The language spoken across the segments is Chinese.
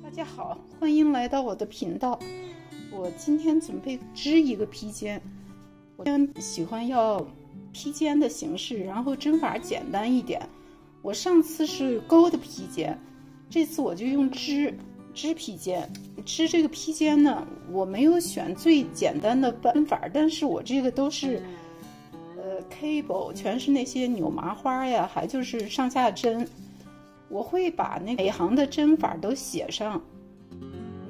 大家好，欢迎来到我的频道。我今天准备织一个披肩，我喜欢要披肩的形式，然后针法简单一点。我上次是钩的披肩，这次我就用织披肩。织这个披肩呢，我没有选最简单的针法，但是我这个都是cable， 全是那些扭麻花呀，还就是上下针。我会把那每行的针法都写上。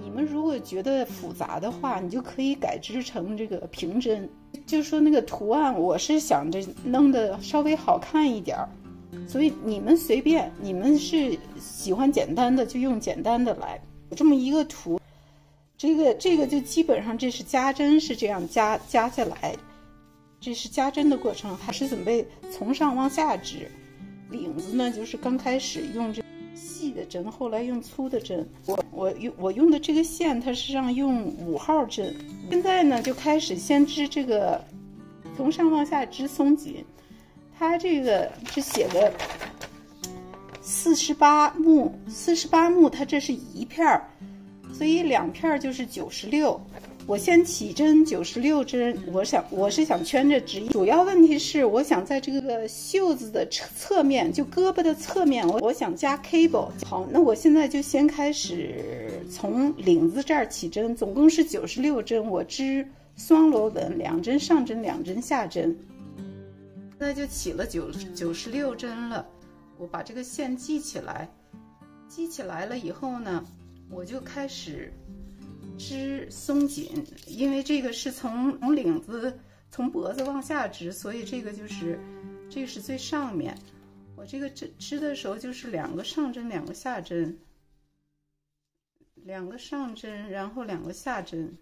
你们如果觉得复杂的话，你就可以改织成这个平针。就说那个图案，我是想着弄得稍微好看一点，所以你们随便，你们是喜欢简单的就用简单的来。有这么一个图，这个就基本上这是加针，是这样加下来，这是加针的过程，还是准备从上往下织。领子呢，就是刚开始用这细的针，后来用粗的针。我用的这个线，它是让用5号针。现在呢，就开始先织这个，从上往下织松紧。它这个是写的48目，它这是1片，所以2片就是96。我先起针96针，我是想圈着织。主要问题是，我想在这个袖子的侧面，就胳膊的侧面，我想加 cable。好，那我现在就先开始从领子这儿起针，总共是96针，我织双螺纹，2针上针，2针下针。现在就起了96针了，我把这个线系起来，系起来了以后呢，我就开始织松紧，因为这个是从领子从脖子往下织，所以这个是最上面。我这个织的时候就是2个上针，2个下针，2个上针，然后2个下针。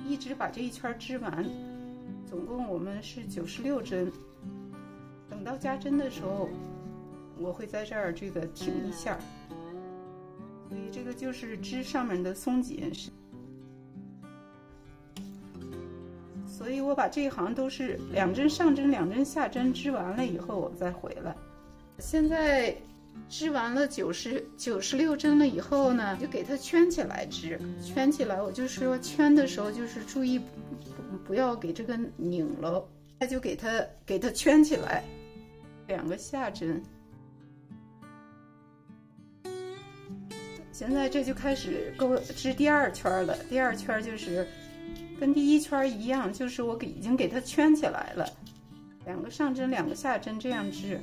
一直把这一圈织完，总共我们是96针。等到加针的时候，我会在这儿这个停一下，所以这个就是织上面的松紧。所以我把这一行都是2针上针，2针下针织完了以后，我再回来。现在织完了96针了以后呢，就给它圈起来织。圈起来，我就说圈的时候就是注意不要给这个拧了，那就给它圈起来。2个下针。现在这就开始织第2圈了。第2圈就是跟第1圈一样，就是我已经给它圈起来了，2个上针，2个下针，这样织。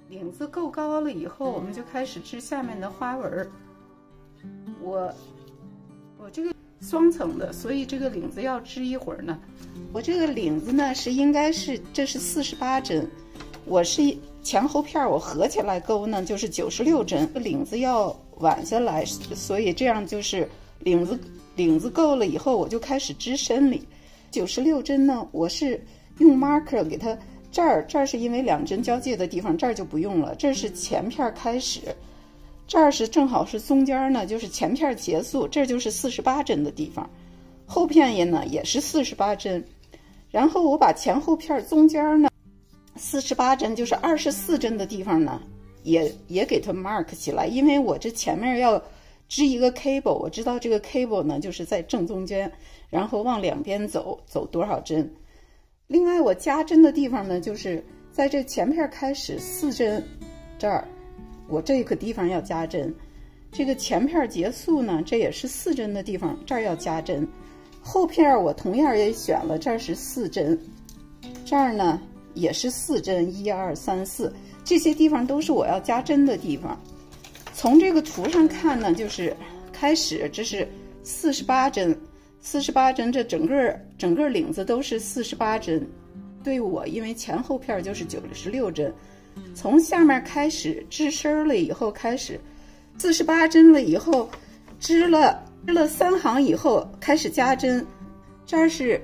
领子够高了以后，我们就开始织下面的花纹。我这个双层的，所以这个领子要织一会儿呢。我这个领子呢这是48针，我是前后片我合起来钩呢就是96针，领子要挽下来，所以这样就是领子够了以后，我就开始织身里。96针呢，我是用 marker 给它。这儿是因为2针交界的地方，这儿就不用了。这是前片开始，这儿是正好是中间呢，就是前片结束，这就是48针的地方。后片也是48针，然后我把前后片中间呢48针，就是24针的地方呢，也给它 mark 起来，因为我这前面要织一个 cable， 我知道这个 cable 呢就是在正中间，然后往两边走多少针。另外我加针的地方呢，就是在这前片开始4针，这儿我这个地方要加针，这个前片结束呢，这也是4针的地方，这儿要加针。后片我同样也选了，这儿是4针，这儿呢也是4针，1、2、3、4，这些地方都是我要加针的地方。从这个图上看呢，就是开始这是48针。48针，这整个领子都是48针，对我，因为前后片就是96针。从下面开始织身了以后，开始48针了以后，织了3行以后开始加针。这儿是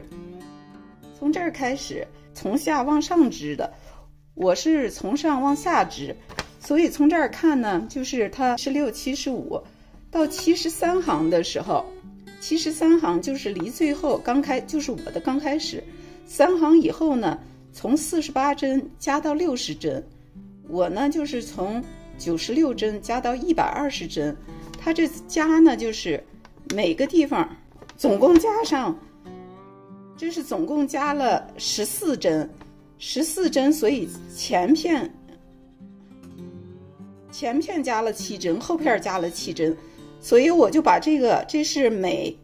从这儿开始从下往上织的，我是从上往下织，所以从这儿看呢，就是它16、75到73行的时候，73行就是离最后就是我的刚开始，3行以后呢，从48针加到60针，我呢就是从96针加到120针，它这加呢就是每个地方总共加上，这是总共加了14针，所以前片加了7针，后片加了7针，所以我就把这个，这是每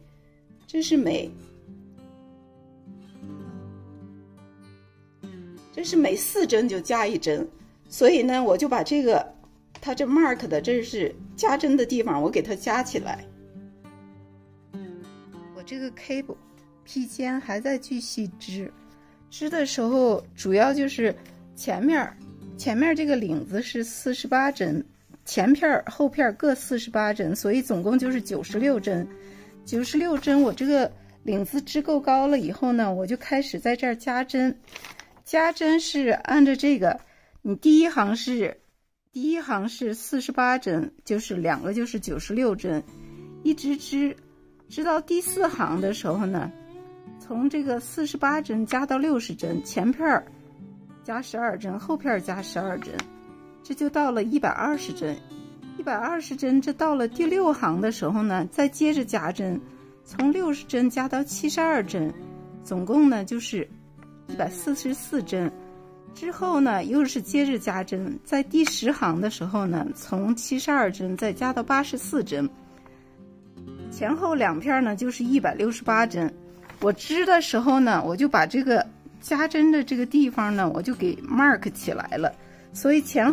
4针就加1针，所以呢，我就把这个它这 mark 的这是加针的地方，我给它加起来。我这个 cable 披肩还在继续织的时候，主要就是前面这个领子是48针，前片后片各48针，所以总共就是96针。96针，我这个领子织够高了以后呢，我就开始在这儿加针。加针是按照这个，你第一行是48针，就是2个就是96针，一直织到第4行的时候呢，从这个48针加到60针，前片加12针，后片加12针，这就到了120针。120针，这到了第6行的时候呢，再接着加针，从60针加到72针，总共呢就是144针。之后呢，又是接着加针，在第10行的时候呢，从72针再加到84针，前后两片呢就是168针。我织的时候呢，我就把这个加针的这个地方呢，我就给 mark 起来了，所以前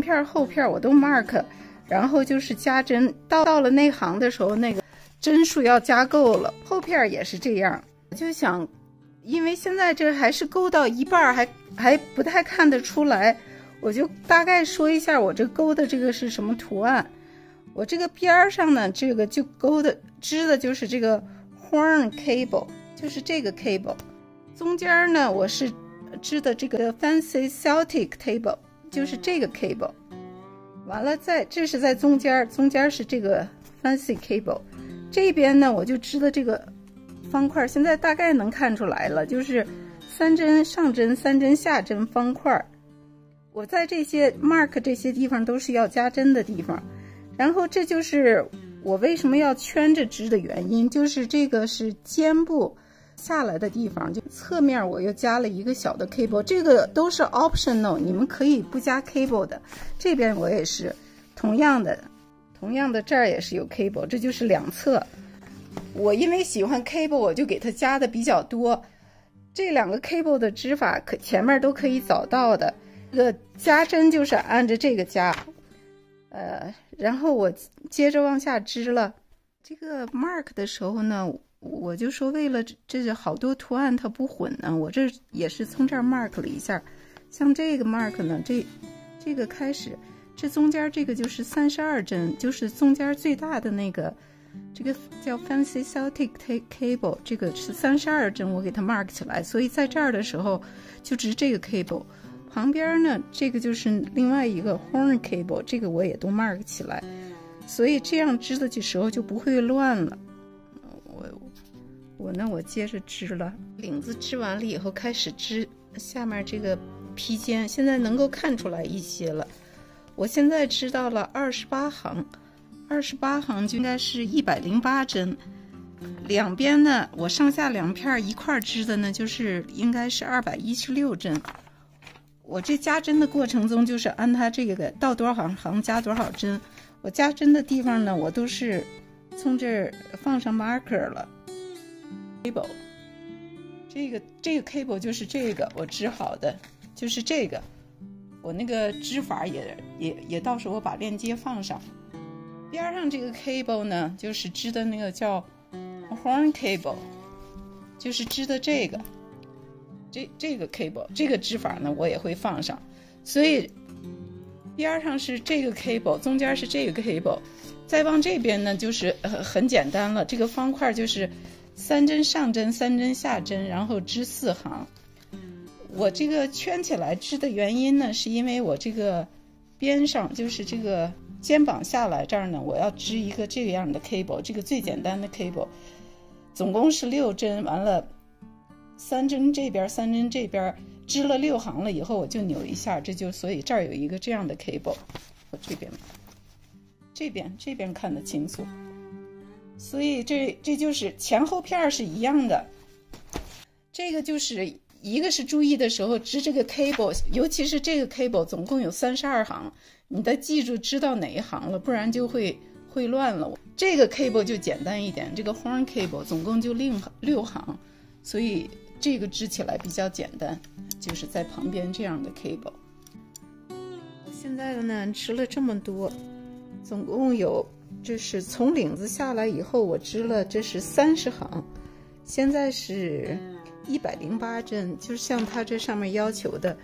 片后片我都 mark， 然后就是加针，到了那行的时候，那个针数要加够了。后片也是这样，我就想，因为现在这还是勾到一半，还不太看得出来，我就大概说一下我这勾的这个是什么图案。我这个边上呢，这个就织的就是这个 horn cable， 就是这个 cable。中间呢，我是织的这个 fancy Celtic cable， 就是这个 cable。完了这是在中间是这个 fancy cable。这边呢，我就织的这个方块，现在大概能看出来了，就是3针上针3针下针方块。我在这些 mark 这些地方都是要加针的地方。然后这就是我为什么要圈着织的原因，就是这个是肩部下来的地方，就侧面我又加了一个小的 cable， 这个都是 optional， 你们可以不加 cable 的。这边我也是同样的这儿也是有 cable， 这就是两侧。我因为喜欢 cable， 我就给它加的比较多。这两个 cable 的织法前面都可以找到的。这个加针就是按着这个加，然后我接着往下织了。这个 mark 的时候呢，我就说为了这好多图案它不混呢，我这也是从这儿 mark 了一下。像这个 mark 呢，这个开始，这中间这个就是32针，就是中间最大的那个，这个叫 fancy Celtic cable， 这个是32针，我给它 mark 起来，所以在这儿的时候就织这个 cable。旁边呢，这个就是另外一个 horn cable， 这个我也都 mark 起来，所以这样织的时候就不会乱了。我接着织了，领子织完了以后开始织下面这个披肩，现在能够看出来一些了。我现在织到了28行就应该是108针，两边呢我上下两片一块织的呢，就是应该是216针。我这加针的过程中就是按它这个到多少行加多少针，我加针的地方呢，我都是从这儿放上 marker 了。cable， 这个 cable 就是这个我织好的，就是这个，我那个织法也到时候我把链接放上。边上这个 cable 呢，就是织的那个叫 horn cable， 就是织的这个。这个 cable 这个织法呢我也会放上，所以边上是这个 cable， 中间是这个 cable， 再往这边呢就是很简单了，这个方块就是3针上针3针下针，然后织4行。我这个圈起来织的原因呢，是因为我这个边上就是这个肩膀下来这儿呢，我要织一个这样的 cable， 这个最简单的 cable， 总共是6针，完了3针这边3针这边，织了6行了以后我就扭一下，所以这儿有一个这样的 cable， 我这边看得清楚，所以这就是前后片是一样的。这个就是一个是注意的时候织这个 cable， 尤其是这个 cable 总共有32行，你得记住知道哪一行了，不然就会乱了。这个 cable 就简单一点，这个 horn cable 总共就6行，所以这个织起来比较简单，就是在旁边这样的 cable。 我现在呢织了这么多，总共有，这是从领子下来以后我织了，这是30行，现在是108针，就是像它这上面要求的，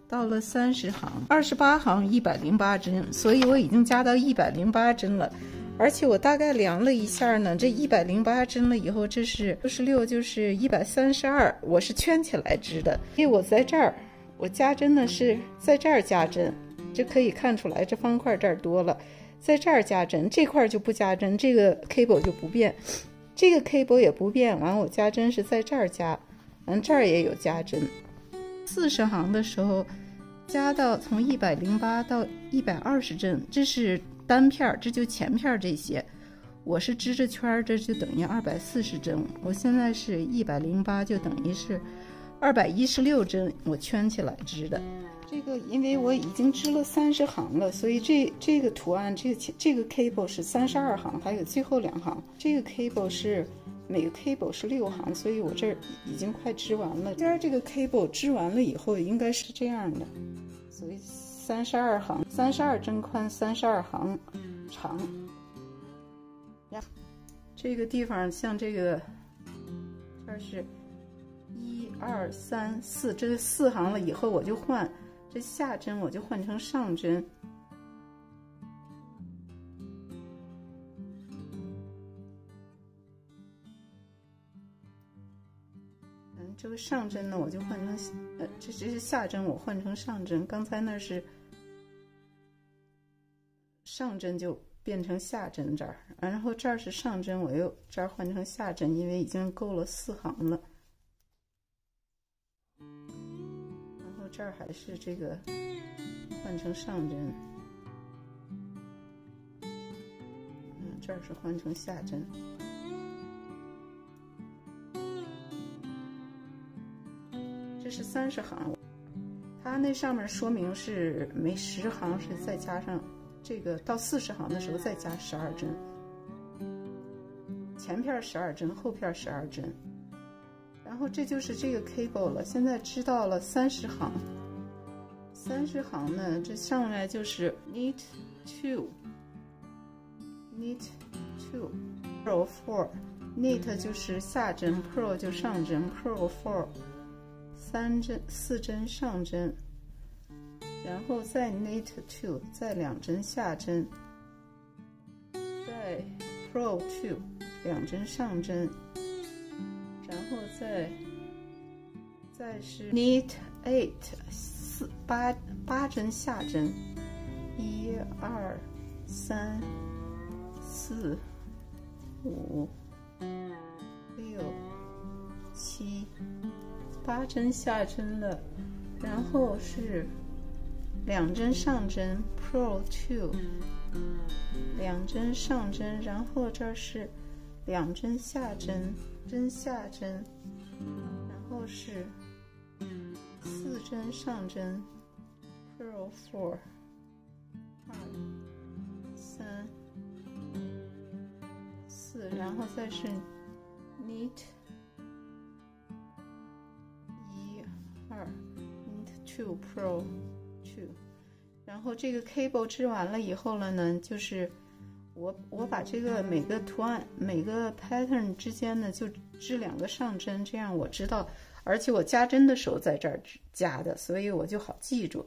到了30行28行108针，所以我已经加到108针了。而且我大概量了一下呢，这108针了以后，这是66，就是132，我是圈起来织的。因为我在这儿，我加针呢是在这儿加针，这可以看出来这方块这儿多了，在这儿加针，这块就不加针，这个 cable 就不变，这个 cable 也不变。完我加针是在这儿加，这儿也有加针。40行的时候加到从108到120针，这是单片，这就前片这些，我是织着圈，这就等于240针。我现在是108，就等于是216针，我圈起来织的。这个因为我已经织了30行了，所以这个图案，这个 cable 是32行，还有最后2行，这个 cable 是每个 cable 是6行，所以我这儿已经快织完了。这个 cable 织完了以后应该是这样的，所以32行，32针宽，32行长。这个地方像这个，这是1、2、3、4，这是4行了以后我就换，这下针我就换成上针。这个上针呢，我就换成这是下针，我换成上针。刚才那是上针，就变成下针这儿，然后这儿是上针，我又这儿换成下针，因为已经够了4行了。然后这儿还是这个换成上针，这儿是换成下针。这是30行，它那上面说明是每10行是再加上这个，到40行的时候再加12针，前片12针，后片12针。然后这就是这个 cable 了。现在织到了30行，30行呢，这上来就是 knit 2 purl 4，knit 就是下针， purl 就上针， purl 4，3针4针上针，然后再 knit 2，再2针下针，再 purl 2，2针上针，然后再是 knit 8，8针下针，1、2、3、4、5、6、7、8针下针了，然后是2针上针 purl 2，2针上针，然后这是2针下针，针下针，然后是4针上针 purl 4，2、3、4，然后再是 knit 2 purl 2，然后这个 cable 织完了以后了呢，就是我把这个每个图案每个 pattern 之间呢就织2个上针，这样我知道，而且我加针的时候在这儿加的，所以我就好记住。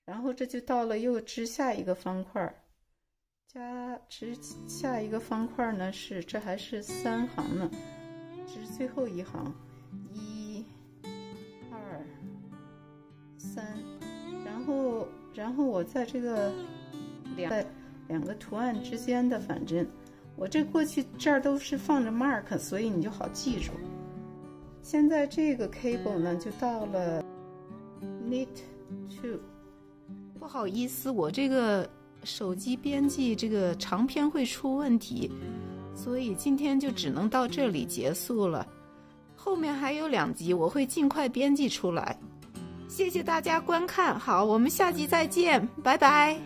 然后这就到了又织下一个方块，织下一个方块呢是这还是3行呢，织最后一行1、2、3，然后然后我在这个两个图案之间的反针，我这过去这儿都是放着 mark， 所以你就好记住。现在这个 cable 呢就到了 knit 2。不好意思，我这个手机编辑这个长篇会出问题，所以今天就只能到这里结束了。后面还有2集，我会尽快编辑出来。谢谢大家观看，好，我们下集再见，拜拜。